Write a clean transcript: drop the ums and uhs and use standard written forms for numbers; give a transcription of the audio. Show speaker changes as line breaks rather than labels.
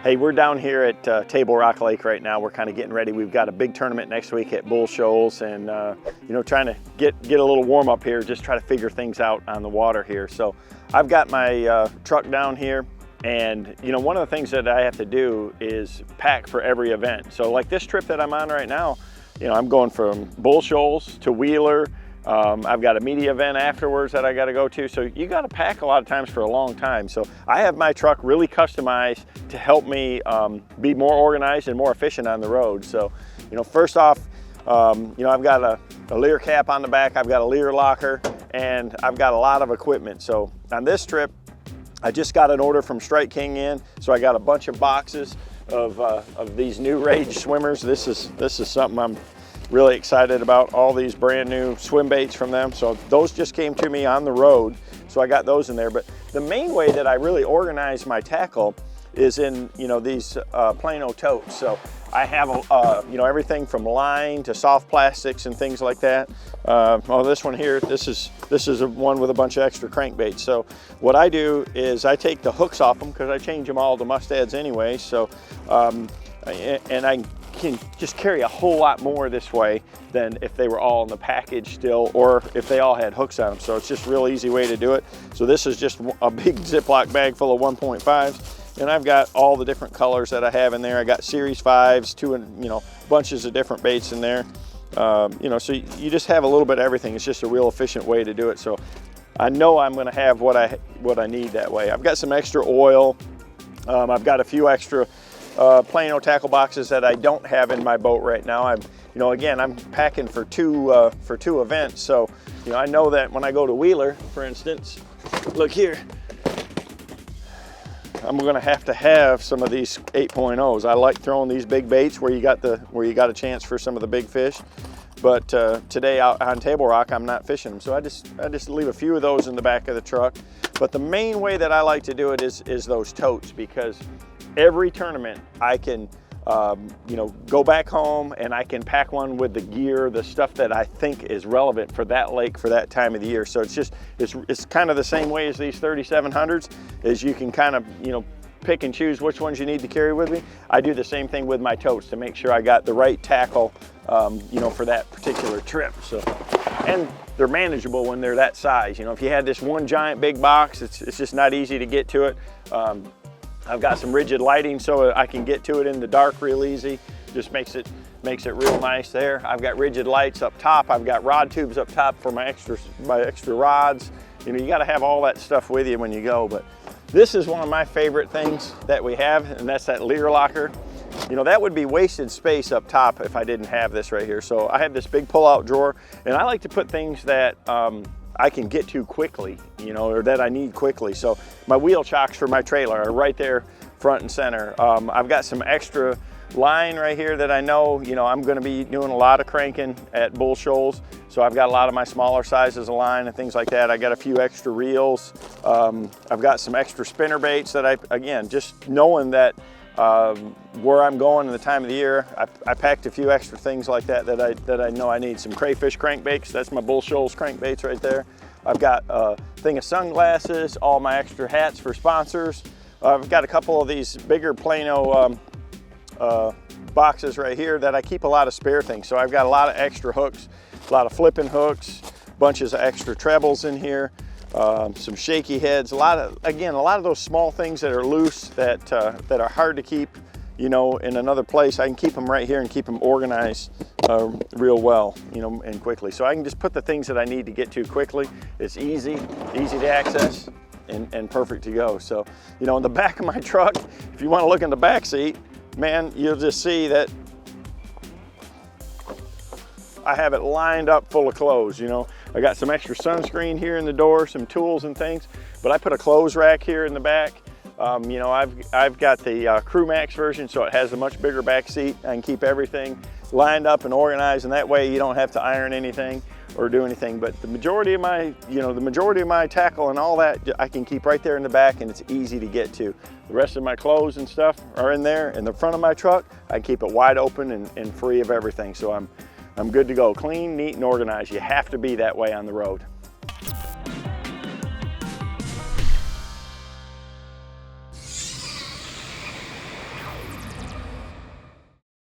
Hey, we're down here at Table Rock Lake right now. We're kind of getting ready. We've got a big tournament next week at Bull Shoals, and you know, trying to get a little warm up here, just try to figure things out on the water here. So I've got my truck down here, and you know, one of the things that I have to do is pack for every event. So like this trip that I'm on right now, you know, I'm going from Bull Shoals to Wheeler. I've got a media event afterwards that I got to go to. So you got to pack a lot of times for a long time. So I have my truck really customized to help me be more organized and more efficient on the road. So, you know, first off, you know, I've got a Lear cap on the back. I've got a Lear locker, and I've got a lot of equipment. So on this trip, I just got an order from Strike King in. So I got a bunch of boxes of these new Rage swimmers. This is something I'm really excited about, all these brand new swim baits from them. So those just came to me on the road, so I got those in there. But the main way that I really organize my tackle is in, you know, these Plano totes. So I have you know, everything from line to soft plastics and things like that. Oh, this one here, this is one with a bunch of extra crankbaits. So what I do is I take the hooks off them, because I change them all to mustads anyway. So and I can just carry a whole lot more this way than if they were all in the package still, or if they all had hooks on them. So it's just a real easy way to do it. So this is just a big Ziploc bag full of 1.5s, and I've got all the different colors that I have in there. I got Series 5s, you know, bunches of different baits in there. You know, so you just have a little bit of everything. It's just a real efficient way to do it. So I know I'm going to have what I need that way. I've got some extra oil. I've got a few extra Plano tackle boxes that I don't have in my boat right now. You know, again, I'm packing for two events. So, you know, I know that when I go to Wheeler, for instance, look here, I'm going to have some of these 8.0s. I like throwing these big baits where you got a chance for some of the big fish. But today out on Table Rock, I'm not fishing them. So I just leave a few of those in the back of the truck. But the main way that I like to do it is those totes, because every tournament I can, you know, go back home and I can pack one with the gear, the stuff that I think is relevant for that lake for that time of the year. So it's kind of the same way as these 3700s, is you can kind of, you know, pick and choose which ones you need to carry with me. I do the same thing with my totes to make sure I got the right tackle, you know, for that particular trip. So, and they're manageable when they're that size. You know, if you had this one giant big box, it's just not easy to get to it. I've got some rigid lighting so I can get to it in the dark real easy. Just makes it real nice there. I've got rigid lights up top. I've got rod tubes up top for my extra rods. You know, you got to have all that stuff with you when you go. But this is one of my favorite things that we have, and that's that Lear locker. You know, that would be wasted space up top if I didn't have this right here. So I have this big pull-out drawer, and I like to put things that I can get to quickly, you know, or that I need quickly. So my wheel chocks for my trailer are right there front and center. I've got some extra line right here that I know, you know, I'm going to be doing a lot of cranking at Bull Shoals. So I've got a lot of my smaller sizes of line and things like that. I got a few extra reels. I've got some extra spinner baits that again, just knowing that where I'm going in the time of the year, I packed a few extra things like that I know I need. Some crayfish crankbaits, that's my Bull Shoals crankbaits right there. I've got a thing of sunglasses, all my extra hats for sponsors. I've got a couple of these bigger Plano boxes right here that I keep a lot of spare things. So I've got a lot of extra hooks, a lot of flipping hooks, bunches of extra trebles in here. Some shaky heads, a lot of those small things that are loose that are hard to keep, you know, in another place. I can keep them right here and keep them organized real well, you know, and quickly. So I can just put the things that I need to get to quickly. It's easy to access and perfect to go. So, you know, in the back of my truck, if you want to look in the back seat, man, you'll just see that I have it lined up full of clothes. You know, I got some extra sunscreen here in the door, some tools and things, but I put a clothes rack here in the back. You know, I've got the Crew Max version, so it has a much bigger back seat. I can keep everything lined up and organized, and that way you don't have to iron anything or do anything. But the majority of my tackle and all that, I can keep right there in the back, and it's easy to get to. The rest of my clothes and stuff are in there. In the front of my truck, I keep it wide open and free of everything. So I'm good to go. Clean, neat, and organized. You have to be that way on the road.